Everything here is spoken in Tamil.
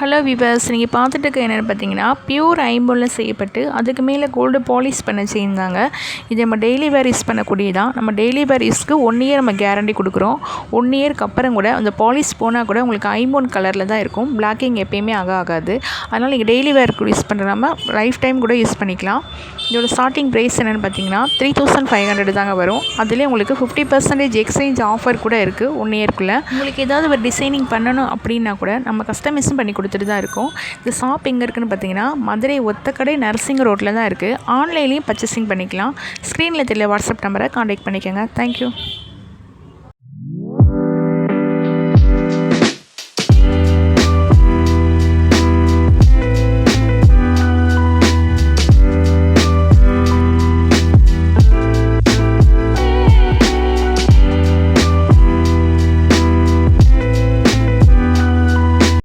ஹலோ விவர்ஸ், நீங்கள் பார்த்துட்டு இருக்க என்னென்னு பார்த்தீங்கன்னா பியூர் ஐம்பொன்னில் செய்யப்பட்டு அதுக்கு மேலே கோல்டு பாலிஷ் பண்ண செயின் தாங்க. இது நம்ம டெய்லி வேர் யூஸ் பண்ணக்கூடியதான். நம்ம டெய்லி வேர் யூஸ்க்கு 1 இயர் நம்ம கேரண்டி கொடுக்குறோம். 1 இயருக்கு அப்புறம் கூட அந்த பாலிஷ் போனால் கூட உங்களுக்கு ஐம்பொன் கலரில் தான் இருக்கும். பிளாக்கிங் எப்பயுமே ஆகாது. அதனால் நீங்கள் டெய்லி வேருக்கு யூஸ் பண்ணுறாமல் லைஃப் டைம் கூட யூஸ் பண்ணிக்கலாம். இதோட ஸ்டார்டிங் ப்ரைஸ் என்னென்னு பார்த்தீங்கன்னா 3500 தாங்க வரும். அதுலேயே உங்களுக்கு 50% எக்ஸ்சேஞ்ச் ஆஃபர் கூட இருக்குது 1 இயர்க்குள்ளே. உங்களுக்கு ஏதாவது ஒரு டிசைனிங் பண்ணணும் அப்படின்னா கூட நம்ம கஸ்டமைஸும் பண்ணி கொடுத்துட்டு தான் இருக்கும். இந்த ஷாப் எங்கே இருக்குதுன்னு பார்த்தீங்கன்னா மதுரை ஒத்தக்கடை நரசிங்க ரோட்டில் தான் இருக்குது. ஆன்லைன்லேயும் பர்ச்சேசிங் பண்ணிக்கலாம். ஸ்க்ரீனில் தெரியல வாட்ஸ்அப் நம்பரை காண்டாக்ட் பண்ணிக்கோங்க. தேங்க்யூ.